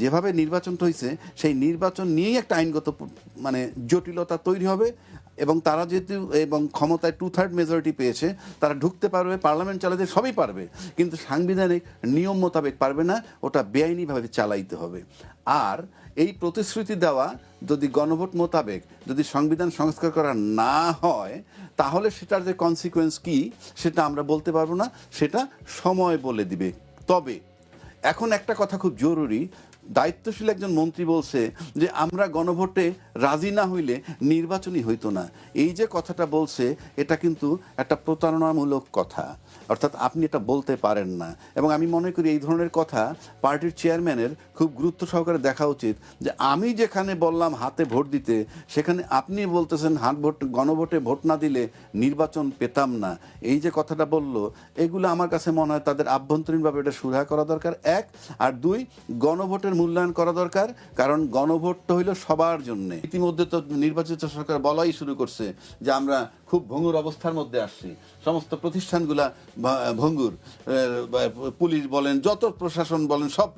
যেভাবে নির্বাচনটা হয়েছে সেই নির্বাচন নিয়েই একটা আইনগত মানে জটিলতা তৈরি হবে, এবং তারা যেহেতু এবং ক্ষমতায় 2/3 মেজরিটি পেয়েছে, তারা ঢুকতে পারবে, পার্লামেন্ট চালাতে সবই পারবে, কিন্তু সাংবিধানিক নিয়ম মোতাবেক পারবে না, ওটা বেআইনিভাবে চালাইতে হবে। আর এই প্রতিশ্রুতি দেওয়া যদি গণভোট মোতাবেক যদি সংবিধান সংস্কার করা না হয়, তাহলে সেটার যে কনসিকুয়েন্স কি সেটা আমরা বলতে পারবো না, সেটা সময় বলে দিবে। তবে এখন একটা কথা খুব জরুরি, দায়িত্বশীল একজন মন্ত্রী বলছে যে আমরা গণভোটে রাজি না হইলে নির্বাচনই হইতো না। এই যে কথাটা বলছে এটা কিন্তু একটা প্রতারণামূলক কথা, অর্থাৎ আপনি এটা বলতে পারেন না। এবং আমি মনে করি এই ধরনের কথা পার্টির চেয়ারম্যানের খুব গুরুত্ব সহকারে দেখা উচিত, যে আমি যেখানে বললাম হাতে ভোট দিতে, সেখানে আপনি বলতেছেন গণভোটে ভোট না দিলে নির্বাচন পেতাম না। এই যে কথাটা বলল, এগুলো আমার কাছে মনে হয় তাদের আভ্যন্তরীণভাবে এটা সুরাহা করা দরকার, এক। আর দুই, গণভোটের মূল্যায়ন করা দরকার, কারণ গণভোটটা হইল সবার জন্য। ইতিমধ্যে তো নির্বাচিত সরকার বলাই শুরু করছে যে আমরা খুব ভঙ্গুর অবস্থার মধ্যে আসছি, সমস্ত প্রতিষ্ঠানগুলা ভঙ্গুর, পুলিশ বলেন, যত প্রশাসন বলেন, সব।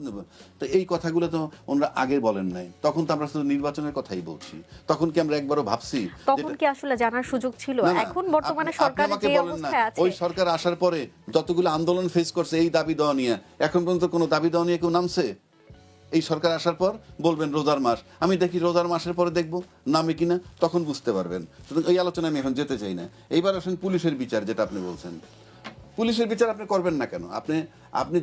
তো এই কথাগুলো তো ওনারা আগে বলেন নাই, তখন তো আমরা শুধু নির্বাচনের কথাই বলছি। তখন কি আমরা একবারও ভাবছি? তখন কি আসলে জানার সুযোগ ছিল? এখন বর্তমানে সরকার যে অবস্থায় আছে, ওই সরকার আসার পরে যতগুলো আন্দোলন ফেস করছে এই দাবি দেওয়া নিয়ে, এখন পর্যন্ত কোনো দাবি দেওয়া নিয়ে কেউ নামছে? এই সরকার আসার পর বলবেন রোজার মাস, আমি দেখি রোজার মাসের পরে দেখবো নামে কিনা, তখন বুঝতে পারবেন। সুতরাং এই আলোচনা আমি এখন যেতে চাই না। এইবার আসেন পুলিশের বিচার, যেটা আপনি বলছেন। পুলিশের বিচার আপনি করবেন না কেন? আপনি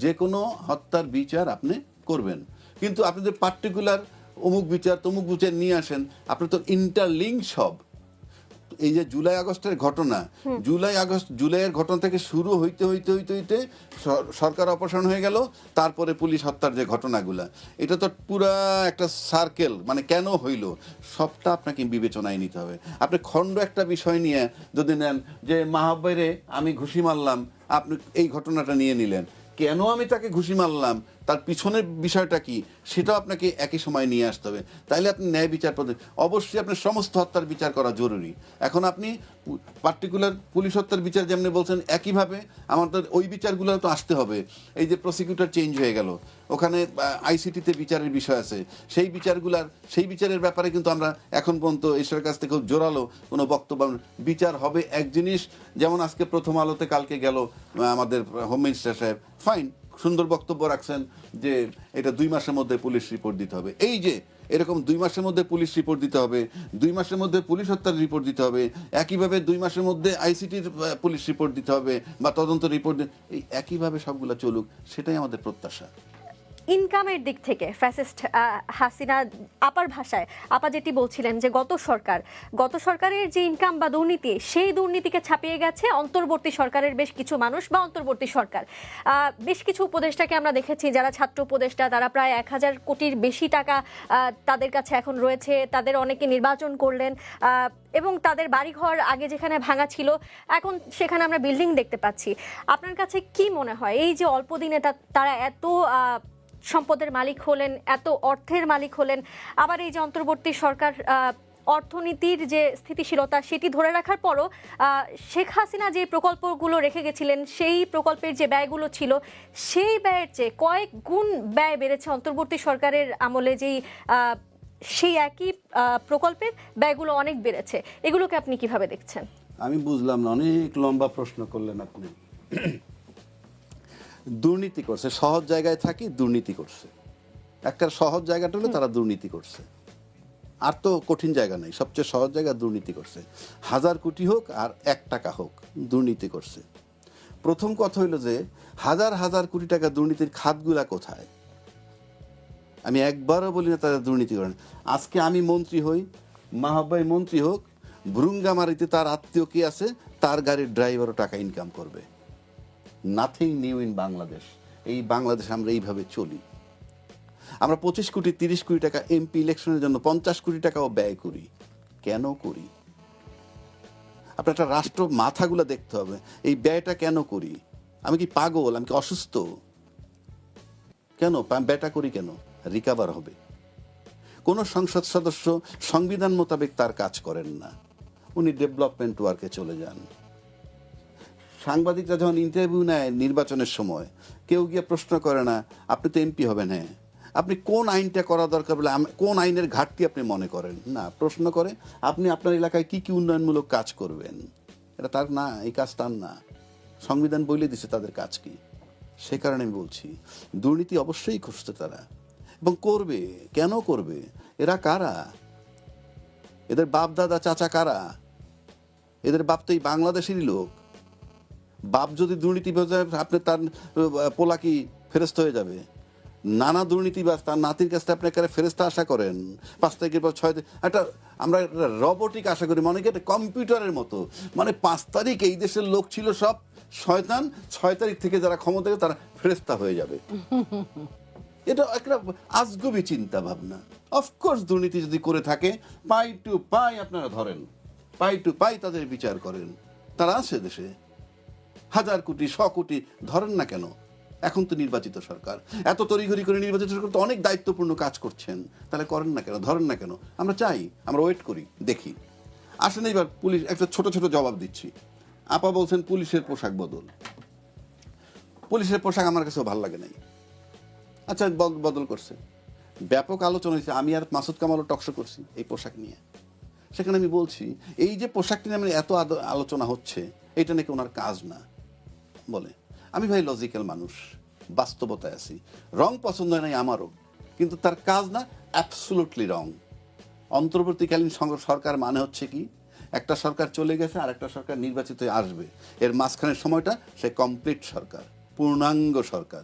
যে কোনো হত্যার বিচার আপনি করবেন, কিন্তু আপনি যে পার্টিকুলার অমুক বিচার তমুক বিচার নিয়ে আসেন, আপনি তো ইন্টারলিঙ্ক সব। এই যে জুলাই আগস্টের ঘটনা, জুলাইয়ের ঘটনা থেকে শুরু হইতে হইতে হইতে হইতে সরকার অপসারণ হয়ে গেল, তারপরে পুলিশ হত্যার যে ঘটনাগুলা, এটা তো পুরা একটা সার্কেল। মানে কেন হইল সবটা আপনাকে বিবেচনায় নিতে হবে। আপনি খণ্ড একটা বিষয় নিয়ে যদি নেন যে মাহবুবেরে আমি ঘুষি মারলাম, আপনি এই ঘটনাটা নিয়ে নিলেন, কেন আমি তাকে ঘুষি মারলাম, তার পিছনের বিষয়টা কি, সেটাও আপনাকে একই সময় নিয়ে আসতে হবে। তাইলে আপনি ন্যায় বিচার পদ্ধতি, অবশ্যই আপনার সমস্ত হত্যার বিচার করা জরুরি। এখন আপনি পার্টিকুলার পুলিশ হত্যার বিচার যেমনি বলছেন, একইভাবে আমাদের ওই বিচারগুলো তো আসতে হবে। এই যে প্রসিকিউটর চেঞ্জ হয়ে গেল, ওখানে আইসিটিতে বিচারের বিষয় আছে, সেই বিচারের ব্যাপারে কিন্তু আমরা এখন পর্যন্ত ঈশ্বরের কাছ থেকে খুব জোরালো কোনো বক্তব্য। বিচার হবে এক জিনিস, যেমন আজকে প্রথম আলোতে কালকে গেল আমাদের হোম মিনিস্টার সাহেব, ফাইন, সুন্দর বক্তব্য রাখছেন যে এটা 2 মাসের মধ্যে পুলিশ রিপোর্ট দিতে হবে। এই যে এরকম 2 মাসের মধ্যে পুলিশ রিপোর্ট দিতে হবে, 2 মাসের মধ্যে পুলিশ হত্যার রিপোর্ট দিতে হবে, একইভাবে 2 মাসের মধ্যে আইসিটির পুলিশ রিপোর্ট দিতে হবে বা তদন্ত রিপোর্ট, এই একইভাবে সবগুলো চলুক, সেটাই আমাদের প্রত্যাশা। ইনকামের দিক থেকে ফ্যাসিস্ট হাসিনা আপার ভাষায় আপা যেটি বলছিলেন যে গত সরকারের যে ইনকাম বা দুর্নীতি, সেই দুর্নীতিকে ছাপিয়ে গেছে অন্তর্বর্তী সরকারের বেশ কিছু মানুষ বা অন্তর্বর্তী সরকার। বেশ কিছু উপদেষ্টাকে আমরা দেখেছি যারা ছাত্র উপদেষ্টা, তারা প্রায় 1000 কোটির বেশি টাকা তাদের কাছে এখন রয়েছে। তাদের অনেকে নির্বাচন করলেন এবং তাদের বাড়িঘর আগে যেখানে ভাঙা ছিল এখন সেখানে আমরা বিল্ডিং দেখতে পাচ্ছি। আপনার কাছে কি মনে হয় এই যে অল্প দিনে তারা এত সম্পদের মালিক হলেন, এত অর্থের মালিক হলেন, আবার এই যে অন্তর্বর্তী সরকার অর্থনীতির যে স্থিতিশীলতা সেটি ধরে রাখার পরও শেখ হাসিনা যে প্রকল্পগুলো রেখে গেছিলেন, সেই প্রকল্পের যে ব্যয়গুলো ছিল, সেই ব্যয়ের চেয়ে কয়েক গুণ ব্যয় বেড়েছে অন্তর্বর্তী সরকারের আমলে। সেই একই প্রকল্পের ব্যয়গুলো অনেক বেড়েছে। এগুলোকে আপনি কিভাবে দেখছেন? আমি বুঝলাম না, অনেক লম্বা প্রশ্ন করলেন আপনি। দুর্নীতি করছে, সহজ জায়গায় থাকি দুর্নীতি করছে। একটা সহজ জায়গাটা হলে তারা দুর্নীতি করছে, আর তো কঠিন জায়গা নেই, সবচেয়ে সহজ জায়গা দুর্নীতি করছে। 1000 কোটি হোক আর 1 টাকা হোক, দুর্নীতি করছে। প্রথম কথা হইল যে হাজার কোটি টাকা দুর্নীতির খাতগুলা কোথায়? আমি একবারও বলি না তারা দুর্নীতি করেন। আজকে আমি মন্ত্রী হই, মাহবাই মন্ত্রী হোক, ভ্রুঙ্গামারিতে তার আত্মীয় কি আছে, তার গাড়ির ড্রাইভারও টাকা ইনকাম করবে। Nothing new in Bangladesh. এই বাংলাদেশ আমরা এইভাবে চলি। আমরা 25 কোটি 30 কোটি টাকা এমপি ইলেকশনের জন্য 50 কোটি টাকাও ব্যয় করি। কেন করি? আপনার একটা রাষ্ট্র মাথাগুলো দেখতে হবে, এই ব্যয়টা কেন করি? আমি কি পাগল? আমি কি অসুস্থ? কেন ব্যয়টা করি? কেন? রিকাভার হবে। কোন সংসদ সদস্য সংবিধান মোতাবেক তার কাজ করেন না, উনি ডেভেলপমেন্ট ওয়ার্কে চলে যান। সাংবাদিকরা যখন ইন্টারভিউ নেয় নির্বাচনের সময়, কেউ গিয়ে প্রশ্ন করে না আপনি তো এমপি হবেন, হ্যাঁ, আপনি কোন আইনটা করা দরকার বলে কোন আইনের ঘাটতি আপনি মনে করেন? না, প্রশ্ন করে আপনি আপনার এলাকায় কি কি উন্নয়নমূলক কাজ করবেন। এটা তার না, এই কাজ তার না। সংবিধান বলে দিছে তাদের কাজ কি। সে কারণে আমি বলছি দুর্নীতি অবশ্যই খুঁজছে তারা, এবং করবে। কেন করবে? এরা কারা? এদের বাপ দাদা চাচা কারা? এদের বাপ তো এই বাংলাদেশেরই লোক। বাপ যদি দুর্নীতি আপনি তার পোলা কি ফেরস্ত হয়ে যাবে? নানা দুর্নীতিবাজ তার নাতির কাছে আপনি একটা ফেরেস্তা আশা করেন 5 তারিখের পর 6 একটা আমরা রোবটিক আশা করি, মনে কি একটা কম্পিউটারের মতো। মানে 5 তারিখ এই দেশের লোক ছিল সব শয়তান, 6 তারিখ থেকে যারা ক্ষমতা তারা ফেরেস্তা হয়ে যাবে। এটা একটা আজগুবি চিন্তা ভাবনা। অফকোর্স দুর্নীতি যদি করে থাকে পাই টু পাই আপনারা ধরেন, পাই টু পাই তাদের বিচার করেন। তারা আছে দেশে, 1000 কোটি 100 কোটি ধরেন না কেন? এখন তো নির্বাচিত সরকার, এত তড়িঘড়ি করে নির্বাচিত সরকার তো অনেক দায়িত্বপূর্ণ কাজ করছেন, তাহলে করেন না কেন? ধরেন না কেন? আমরা চাই, আমরা ওয়েট করি, দেখি। আসেন এইবার পুলিশ একটা ছোট ছোট জবাব দিচ্ছি। আপা বলছেন পুলিশের পোশাক বদল। পুলিশের পোশাক আমার কাছেও ভালো লাগে নাই। আচ্ছা, বদল করছে, ব্যাপক আলোচনা হয়েছে। আমি আর মাসুদ কামালও টকশো করছি এই পোশাক নিয়ে। সেখানে আমি বলছি এই যে পোশাকটি নিয়ে এত আলোচনা হচ্ছে, এটা নাকি ওনার কাজ না বলে। আমি ভাই লজিক্যাল মানুষ, বাস্তবতায় আছি। রং পছন্দ হয় নাই আমারও, কিন্তু তার কাজ না, অ্যাবসলুটলি রং। অন্তর্বর্তীকালীন সরকার মানে হচ্ছে কি, একটা সরকার চলে গেছে আর একটা সরকার নির্বাচিত হয়ে আসবে, এর মাঝখানের সময়টা সে কমপ্লিট সরকার, পূর্ণাঙ্গ সরকার।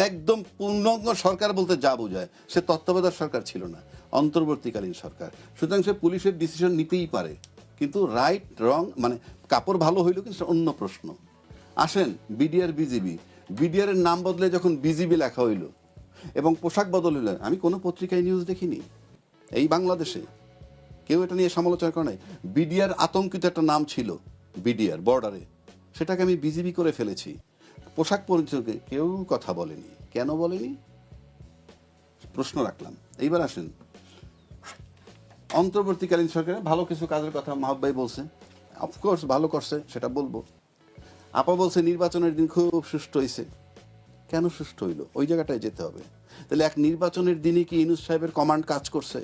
একদম পূর্ণাঙ্গ সরকার বলতে যা বোঝায়, সে তত্ত্বাবধায়ক সরকার ছিল না, অন্তর্বর্তীকালীন সরকার। সুতরাং সে পুলিশের ডিসিশন নিতেই পারে, কিন্তু রাইট রং মানে কাপড় ভালো হইল কিন্তু অন্য প্রশ্ন। আসেন বিডিআর বিজিবি, বিডিআর এর নাম বদলে যখন বিজিবি লেখা হইল এবং পোশাক বদল হইল, আমি কোনো পত্রিকায় নিউজ দেখিনি এই বাংলাদেশে, কেউ এটা নিয়ে সমালোচনা করে নাই। বিডিআর আতঙ্কিত একটা নাম ছিল, বিডিআর বর্ডারে, সেটাকে আমি বিজিবি করে ফেলেছি। পোশাক পরিচয়কে কেউ কথা বলেনি। কেন বলেনি? প্রশ্ন রাখলাম। এইবার আসেন অন্তর্বর্তীকালীন সরকারে ভালো কিছু কাজের কথা মাহবুব ভাই বলছে, অফকোর্স ভালো করছে, সেটা বলবো। আপা বলছে নির্বাচনের দিন খুব সুষ্ঠু হয়েছে। কেন সুষ্ঠু হইল? ওই জায়গাটায় যেতে হবে। তাহলে এক নির্বাচনের দিনই কি ইউনূস সাহেবের কমান্ড কাজ করছে?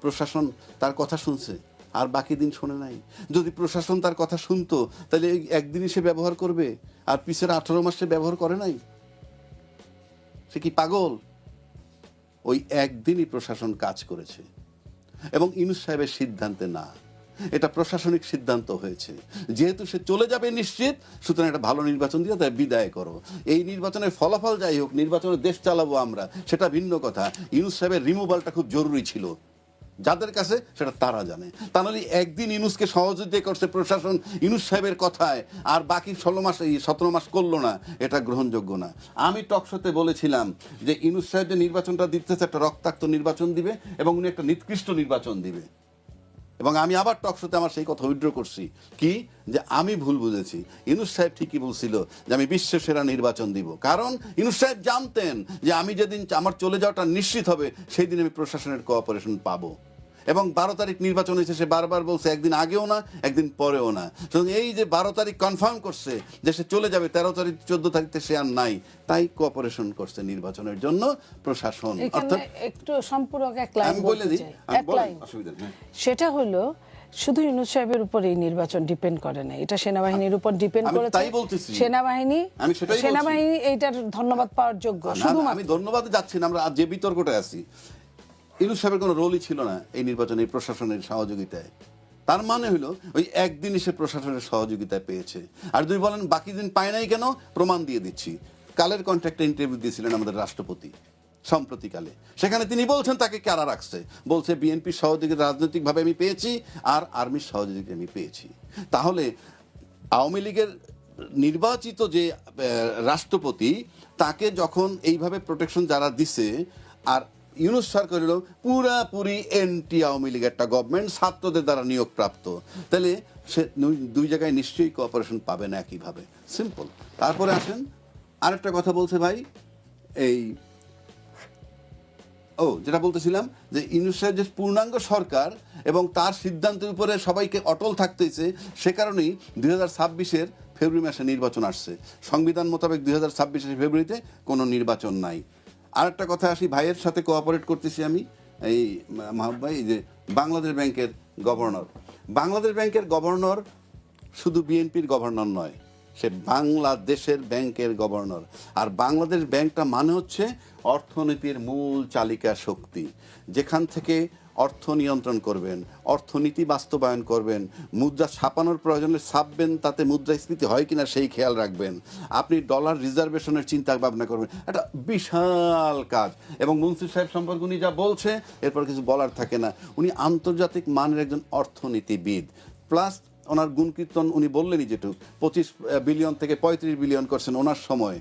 প্রশাসন তার কথা শুনছে আর বাকি দিন শোনে নাই? যদি প্রশাসন তার কথা শুনতো তাহলে একদিনই সে ব্যবহার করবে, আর পিছের 18 মাস সে ব্যবহার করে নাই? সে কি পাগল? ওই একদিনই প্রশাসন কাজ করেছে, এবং ইউনূস সাহেবের সিদ্ধান্তে না, এটা প্রশাসনিক সিদ্ধান্ত হয়েছে। যেহেতু সে চলে যাবে নিশ্চিত, সুতরাং একটা ভালো নির্বাচন দিয়ে তাই বিদায় করো। এই নির্বাচনের ফলাফল যাই হোক, নির্বাচনের দেশ চালাবো আমরা, সেটা ভিন্ন কথা। ইউনূস সাহেবের রিমুভালটা খুব জরুরি ছিল, যাদের কাছে সেটা তারা জানে। তা নাহলে একদিন ইউনূসকে সহযোগিতা করছে প্রশাসন ইউনূস সাহেবের কথায়, আর বাকি 17 মাস করলো না, এটা গ্রহণযোগ্য না। আমি টকশোতে বলেছিলাম যে ইউনূস সাহেব যে নির্বাচনটা দিতেছে একটা রক্তাক্ত নির্বাচন দিবে, এবং উনি একটা নিকৃষ্ট নির্বাচন দিবে। এবং আমি আবার টকশোতে আমার সেই কথা উইথড্র করছি, কি যে আমি ভুল বুঝেছি। ইউনূস সাহেব ঠিকই বলছিল যে আমি বিশ্বের সেরা নির্বাচন দিব, কারণ ইউনূস সাহেব জানতেন যে আমি যেদিন আমার চলে যাওয়াটা নিশ্চিত হবে সেই দিন আমি প্রশাসনের কোঅপারেশন পাবো। এবং 12 তারিখ নির্বাচন হয়েছে, সে বারবার বলছে একদিন আগেও না একদিন পরেও না। সুতরাং এই যে 12 তারিখ কনফার্ম করছে যে সে চলে যাবে, 13 তারিখ 14 তারিখে সে আর নাই, তাই কোঅপারেশন করছে নির্বাচনের জন্য প্রশাসন। অর্থাৎ একটু সম্পূরক এক লাইন আমি বলে দিই, এক লাইন, অসুবিধা নেই। সেটা হলো শুধু ইউনূস সাহেবের উপর এই নির্বাচন ডিপেন্ড করে না, এটা সেনাবাহিনীর উপর ডিপেন্ড করেছে। তাই বলতেছি, সেনাবাহিনী এইটার ধন্যবাদ পাওয়ার যোগ্য। শুধুমাত্র আমি ধন্যবাদে যাচ্ছি না, আমরা যে বিতর্কটা আছি, ইউনূস সাহেবের কোনো রোলই ছিল না এই নির্বাচনে প্রশাসনের সহযোগিতায়। তার মানে হলো ওই একদিনই সে প্রশাসনের সহযোগিতায় পেয়েছে। আর যদি বলেন বাকি দিন পায় নাই কেন, প্রমাণ দিয়ে দিচ্ছি। কালের কন্ট্রাক্টে ইন্টারভিউ দিয়েছিলেন আমাদের রাষ্ট্রপতি সম্প্রতিকালে, সেখানে তিনি বলছেন তাকে কারা রাখছে, বলছে বিএনপির সহযোগিতা রাজনৈতিকভাবে আমি পেয়েছি আর আর্মির সহযোগিতা আমি পেয়েছি। তাহলে আওয়ামী লীগের নির্বাচিত যে রাষ্ট্রপতি, তাকে যখন এইভাবে প্রোটেকশন যারা দিছে, আর ইউনূস সরকার হলো পুরাপুরি এন্টি আওয়ামী লীগ একটা গভর্নমেন্ট, ছাত্রদের দ্বারা নিয়োগ প্রাপ্ত, তাহলে সে দুই জায়গায় নিশ্চয়ই কোঅপারেশন পাবে না একইভাবে, সিম্পল। তারপরে আসেন আরেকটা কথা বলছে ভাই, এই যেটা বলতেছিলাম যে ইউনূস সাহেব যে পূর্ণাঙ্গ সরকার এবং তার সিদ্ধান্তের উপরে সবাইকে অটল থাকতেছে, সে কারণেই 2026-এর ফেব্রুয়ারি মাসে নির্বাচন আসছে। সংবিধান মোতাবেক 2026-এর ফেব্রুয়ারিতে কোনো নির্বাচন নাই। আরেকটা কথা আসি, ভাইয়ের সাথে কোঅপারেট করতেছি আমি, এই মাহবুব ভাই, যে বাংলাদেশ ব্যাংকের গভর্নর, বাংলাদেশ ব্যাংকের গভর্নর শুধু বিএনপির গভর্নর নয়, সে বাংলাদেশের ব্যাংকের গভর্নর। আর বাংলাদেশ ব্যাংকটা মানে হচ্ছে অর্থনীতির মূল চালিকা শক্তি, যেখান থেকে অর্থ নিয়ন্ত্রণ করবেন, অর্থনীতি বাস্তবায়ন করবেন, মুদ্রা ছাপানোর প্রয়োজনে ছাপবেন, তাতে মুদ্রাস্ফীতি হয় কিনা সেই খেয়াল রাখবেন, আপনি ডলার রিজার্ভেশনের চিন্তা ভাবনা করবেন, একটা বিশাল কাজ। এবং মুন্সির সাহেব সম্পর্কে উনি যা বলছে এরপর কিছু বলার থাকে না, উনি আন্তর্জাতিক মানের একজন অর্থনীতিবিদ, প্লাস ওনার গুণকীর্তন উনি বললেনই যেটুকু 25 বিলিয়ন থেকে 35 বিলিয়ন করছেন ওনার সময়।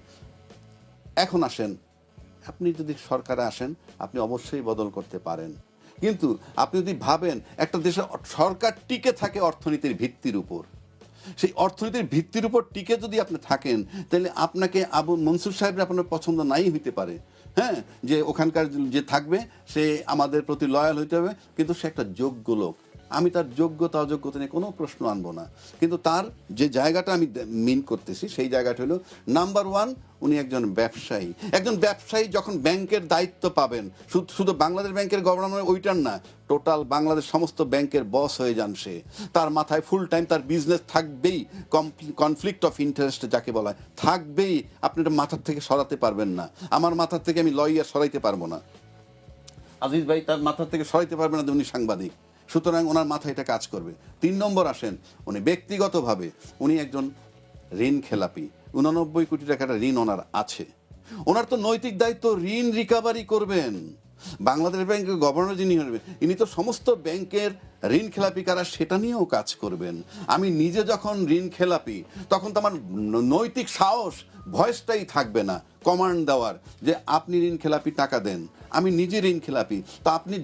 এখন আসেন, আপনি যদি সরকারে আসেন আপনি অবশ্যই বদল করতে পারেন, কিন্তু আপনি যদি ভাবেন একটা দেশের সরকার টিকে থাকে অর্থনীতির ভিত্তির উপর, সেই অর্থনীতির ভিত্তির উপর টিকে যদি আপনি থাকেন, তাহলে আপনাকে আবু মনসুর সাহেবের আপনার পছন্দ নাই হইতে পারে, হ্যাঁ, যে ওখানকার যে থাকবে সে আমাদের প্রতি লয়াল হইতে হবে, কিন্তু সে একটা যোগ্য লোক। আমি তার যোগ্যতা অযোগ্যতা নিয়ে কোনো প্রশ্ন আনবো না, কিন্তু তার যে জায়গাটা আমি মিন করতেছি সেই জায়গাটা হলো নাম্বার ওয়ান, উনি একজন ব্যবসায়ী। একজন ব্যবসায়ী যখন ব্যাংকের দায়িত্ব পাবেন, শুধু বাংলাদেশ ব্যাংকের গভর্নর ওইটার না, টোটাল বাংলাদেশ সমস্ত ব্যাংকের বস হয়ে যান সে, তার মাথায় ফুল টাইম তার বিজনেস থাকবেই, কনফ্লিক্ট অফ ইন্টারেস্ট যাকে বলা হয় থাকবেই, আপনি এটা মাথার থেকে সরাতে পারবেন না। আমার মাথার থেকে আমি লয়ার সরাইতে পারবো না, আজিজ ভাই তার মাথার থেকে সরাইতে পারবে না, উনি সাংবাদিক, সুতরাং ওনার মাথায় এটা কাজ করবে। 3 নম্বর আসেন, উনি ব্যক্তিগতভাবে উনি একজন ঋণ খেলাপি, 89 কোটি টাকার ঋণ ওনার আছে, ওনার তো নৈতিক দায়িত্ব ঋণ রিকভারি করবেন। বাংলাদেশ ব্যাংকের গভর্নর যিনি হবেন, ইনি তো সমস্ত ব্যাংকের ঋণ খেলাপি কারা সেটা নিয়েও কাজ করবেন। আমি নিজে যখন ঋণ খেলাপি, তখন তো আমার নৈতিক সাহস ভয়েসটাই থাকবে না কমান্ড দেওয়ার, যে আপনি ঋণ খেলাপি টাকা দেন, আমি নিজে ঋণ খেলাপি, তো আপনি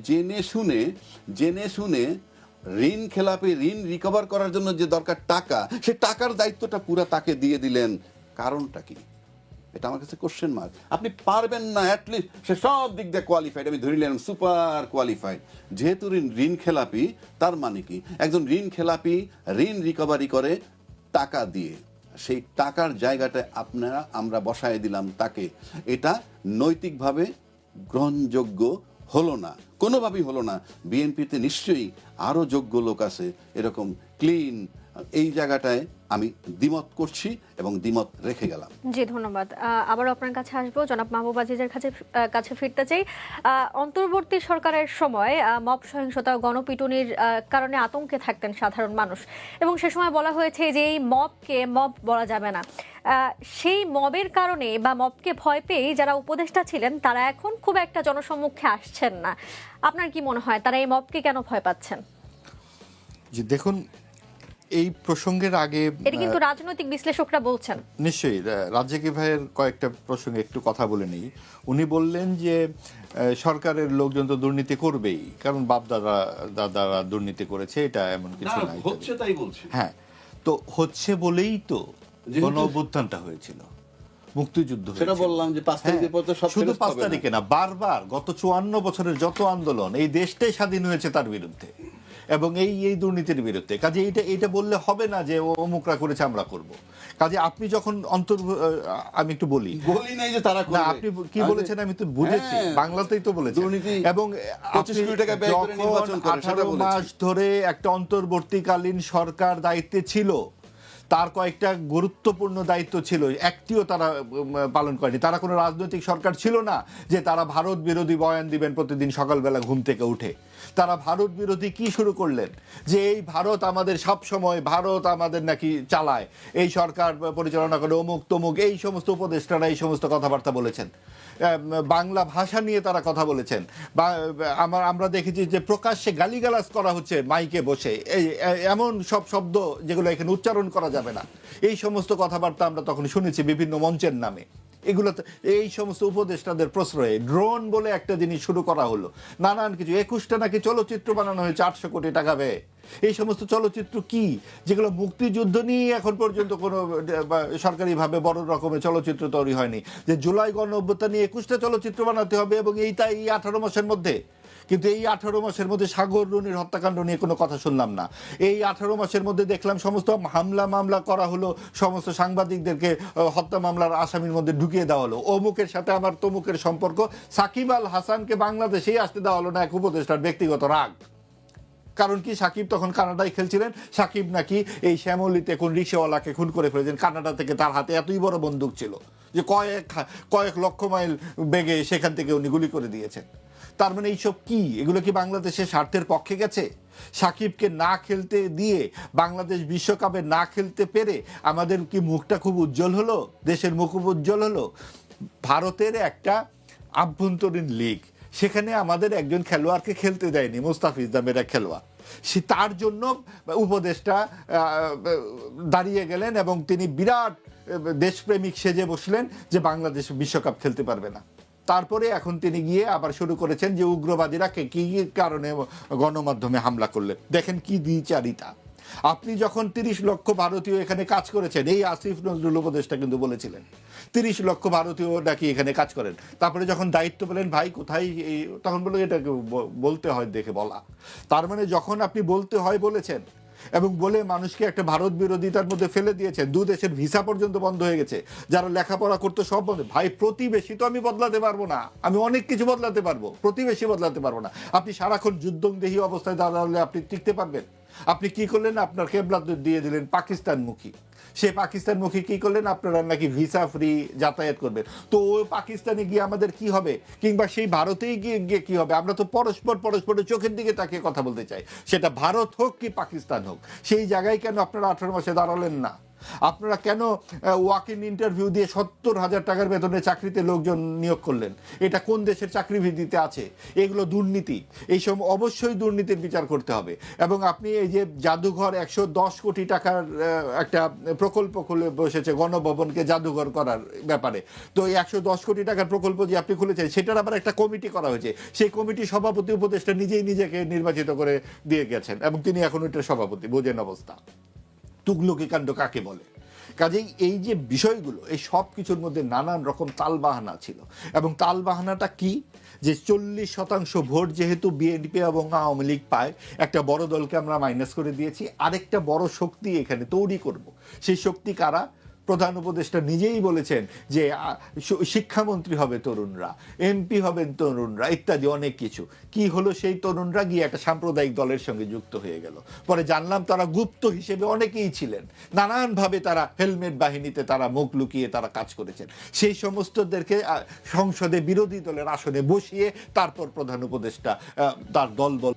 জেনে শুনে ঋণ খেলাপি ঋণ রিকভার করার জন্য যে দরকার টাকা, সে টাকার দায়িত্বটা পুরো তাকে দিয়ে দিলেন, কারণটা কি? এটা আমার কাছে কোশ্চেন মার্ক। আপনি পারবেন না, অ্যাটলিস্ট সে সব দিক দিয়ে কোয়ালিফাইড, আমি ধরে নিলাম সুপার কোয়ালিফাইড, যেহেতু ঋণ খেলাপি, তার মানে কি একজন ঋণ খেলাপি ঋণ রিকভারি করে টাকা দিয়ে, সেই টাকার জায়গাটায় আমরা বসায় দিলাম তাকে, এটা নৈতিকভাবে গ্রহণযোগ্য হলো না, কোনোভাবেই হলো না। বিএনপিতে নিশ্চয়ই আরও যোগ্য লোক আছে এরকম ক্লিন, এই জায়গাটায় আমি দ্বিমত করছি এবং দ্বিমত রেখে গেলাম। জি ধন্যবাদ। আবারও আপনার কাছে আসবো, জনাব মাহবুব আজিজের কাছে ফিরতে চাই। অন্তর্বর্তী সরকারের সময় মব সহিংসতা ও গণপিটুনির কারণে আতঙ্কে থাকতেন সাধারণ মানুষ, এবং সে সময় বলা হয়েছে যে এই মবকে মব বলা যাবে না। সেই মবের কারণে বা মবকে ভয় পেয়ে যারা উপদেষ্টা ছিলেন তারা এখন খুব একটা জনসম্মুখে আসছেন না। আপনার কি মনে হয় তারা এই মবকে কেন ভয় পাচ্ছেন? জি দেখুন, এই প্রসঙ্গের আগে এটা কিন্তু রাজনৈতিক বিশ্লেষকরা বলছেন। নিশ্চয়ই রাজ্জাকি ভাইয়ের কয়েকটা প্রসঙ্গে একটু কথা বলে নেই। উনি বললেন যে সরকারের লোকজন তো দুর্নীতি করবেই, কারণ বাপ দাদারা দুর্নীতি করেছে, এটা এমন কিছু নাই, হচ্ছে তাই বলছি। হ্যাঁ, তো হচ্ছে বলেই তো গণ অভ্যুত্থানটা হয়েছিল, মুক্তিযুদ্ধ সেটা বললাম যে 5 তারিখের পর তো সব শুধু ফেরত 5 পাবে না। তারিখে না, বারবার গত 54 বছরের যত আন্দোলন, এই দেশটাই স্বাধীন হয়েছে তার বিরুদ্ধে এবং এই দুর্নীতির বিরুদ্ধে। কাজে এইটা বললে হবে না যে অমুকরা করেছে আমরা করব। কাজে আপনি যখন আমি একটু বলি নাই যে তারা না, করবে। আপনি কি বলেছেন আমি তো বুঝেছি, হ্যাঁ, বাংলাতেই তো বলেছেন দুর্নীতি এবং 25 কোটি টাকা ব্যয় করে নির্বাচন করে, সেটা 18 বলেছি। মাস ধরে একটা অন্তর্বর্তীকালীন সরকার দায়িত্বে ছিল, তার কয়েকটা গুরুত্বপূর্ণ দায়িত্ব ছিল, একটিও তারা পালন করেনি। তারা কোনো রাজনৈতিক সরকার ছিল না যে তারা ভারত বিরোধী বয়ান দিবেন প্রতিদিন সকালবেলা ঘুম থেকে উঠে। তারা ভারত বিরোধী কি শুরু করলেন, যে এই ভারত আমাদের সব সময়, ভারত আমাদের নাকি চালায়, এই সরকার পরিচালনা করে, অমুক তমুক, এই সমস্ত উপদেষ্টারা এই সমস্ত কথাবার্তা বলেছেন। বাংলা ভাষা নিয়ে তারা কথা বলেছেন, আমরা দেখেছি যে প্রকাশ্যে গালিগালাজ করা হচ্ছে মাইকে বসে, এমন সব শব্দ যেগুলো এখানে উচ্চারণ করা যাবে না, এই সমস্ত কথাবার্তা আমরা তখন শুনেছি বিভিন্ন মঞ্চের নামে। এগুলো এই সমস্ত উপদেষ্টাদের প্রশ্রয়ে ড্রোন বলে একটা জিনিস শুরু করা হলো, নানান কিছু, 21টা নাকি চলচ্চিত্র বানানো হয়েছে 800 কোটি টাকা ব্যয়ে। এই সমস্ত চলচ্চিত্র কি, যেগুলো মুক্তিযুদ্ধ নিয়ে এখন পর্যন্ত কোনো সরকারিভাবে বড় রকমের চলচ্চিত্র তৈরি হয়নি, যে জুলাই গণ অভ্যুত্থান নিয়ে 21টা চলচ্চিত্র বানাতে হবে এবং এই 18 মাসের মধ্যে। কিন্তু এই 18 মাসের মধ্যে সাগর রুনির হত্যাকাণ্ড নিয়ে কোনো কথা শুনলাম না। এই 18 মাসের মধ্যে দেখলাম সমস্ত মামলা করা হলো, সমস্ত সাংবাদিকদেরকে হত্যা মামলার আসামির মধ্যে ঢুকিয়ে দেওয়া হলো, অমুকের সাথে আমার তমুকের সম্পর্ক। সাকিব আল হাসানকে বাংলাদেশেই আসতে দেওয়া হলো না এক উপদেষ্টার ব্যক্তিগত রাগ। কারণ কি, সাকিব তখন কানাডায় খেলছিলেন, সাকিব নাকি এই শ্যামলীতে কোন রিক্সাওয়ালাকে খুন করে ফেলেছেন, কানাডা থেকে তার হাতে এতই বড় বন্দুক ছিল যে কয়েক লক্ষ মাইল বেগে সেখান থেকে উনি গুলি করে দিয়েছেন। তার মানে এইসব কি, এগুলো কি বাংলাদেশের স্বার্থের পক্ষে গেছে? সাকিবকে না খেলতে দিয়ে, বাংলাদেশ বিশ্বকাপে না খেলতে পেরে আমাদের কি মুখটা খুব উজ্জ্বল হলো, দেশের মুখ খুব উজ্জ্বল হলো? ভারতের একটা আভ্যন্তরীণ লিগ, সেখানে আমাদের একজন খেলোয়াড়কে খেলতে দেয়নি, মুস্তাফিজ নামের এক খেলোয়াড়, সে তার জন্য উপদেষ্টা দাঁড়িয়ে গেলেন এবং তিনি বিরাট দেশপ্রেমিক সেজে বসলেন যে বাংলাদেশ বিশ্বকাপ খেলতে পারবে না। তারপরে এখন তিনি গিয়ে আবার শুরু করেছেন যে উগ্রবাদীরা কি কারণে গণমাধ্যমে হামলা করলেন। দেখেন কি দ্বিচারিতা। আপনি যখন 30 লক্ষ ভারতীয় এখানে কাজ করেছেন, এই আসিফ নজরুল উপদেষ্টা কিন্তু বলেছিলেন 30 লক্ষ ভারতীয় নাকি এখানে কাজ করেন। তারপরে যখন দায়িত্ব পেলেন, ভাই কোথায়, তখন বললো এটাকে বলতে হয় দেখে বলা। তার মানে যখন আপনি বলতে হয় বলেছেন এবং বলে মানুষকে একটা ভারত বিরোধিতার মধ্যে ফেলে দিয়েছেন, দু দেশের ভিসা পর্যন্ত বন্ধ হয়ে গেছে, যারা লেখাপড়া করতো সব বন্ধ। ভাই প্রতিবেশী তো আমি বদলাতে পারবো না, আমি অনেক কিছু বদলাতে পারবো, প্রতিবেশী বদলাতে পারবো না। আপনি সারাক্ষণ যুদ্ধংদেহী অবস্থায় দাঁড়ালে আপনি টিকতে পারবেন? আপনি কি করলেন, আপনার কেবলা দিয়ে দিলেন পাকিস্তানমুখী। সে পাকিস্তানমুখী কি করলেন, আপনারা নাকি ভিসা ফ্রি যাতায়াত করবেন। তো ওই পাকিস্তানে গিয়ে আমাদের কি হবে, কিংবা সেই ভারতেই গিয়ে কি হবে? আমরা তো পরস্পরের চোখের দিকে তাকিয়ে কথা বলতে চাই, সেটা ভারত হোক কি পাকিস্তান হোক। সেই জায়গায় কেন আপনারা 18 মাসে দাঁড়ালেন না? আপনারা কেন ওয়াক ইন ইন্টারভিউ দিয়ে 70,000 টাকার বেতনে চাকরিতে লোকজন নিয়োগ করলেন? এটা কোন দেশের চাকরি ভিত্তিতে আছে? এগুলো দুর্নীতি। এইসব অবশ্যই দুর্নীতির বিচার করতে হবে। এবং আপনি এই যে জাদুঘর 110 কোটি টাকার একটা প্রকল্প খুলে বসেছে গণভবনকে জাদুঘর করার ব্যাপারে, তো এই 110 কোটি টাকার প্রকল্প যে আপনি খুলেছেন, সেটার আবার একটা কমিটি করা হয়েছে। সেই কমিটির সভাপতি উপদেষ্টা নিজেই নিজেকে নির্বাচিত করে দিয়ে গেছেন এবং তিনি এখন ওইটার সভাপতি। বোঝেন অবস্থা। তুগলকি কাণ্ড কাকে বলে? কাজেই এই যে বিষয়গুলো, এই সব কিছুর মধ্যে নানান রকম তালবাহানা ছিল। এবং তালবাহানাটা কি, যে 40% ভোট যেহেতু বিএনপি এবং আওয়ামী লীগ পায়, একটা বড় দলকে আমরা মাইনাস করে দিয়েছি, আরেকটা বড় শক্তি এখানে তৈরি করব। সেই শক্তি কারা? প্রধান উপদেষ্টা নিজেই বলেছেন যে শিক্ষামন্ত্রী হবে তরুণরা, এমপি হবেন তরুণরা, ইত্যাদি অনেক কিছু। কি হলো, সেই তরুণরা গিয়ে একটা সাম্প্রদায়িক দলের সঙ্গে যুক্ত হয়ে গেল। পরে জানলাম তারা গুপ্ত হিসেবে অনেকেই ছিলেন, নানানভাবে তারা হেলমেট বাহিনীতে তারা মুখ লুকিয়ে তারা কাজ করেছেন। সেই সমস্তদেরকে সংসদে বিরোধী দলের আসনে বসিয়ে তারপর প্রধান উপদেষ্টা তার দলবল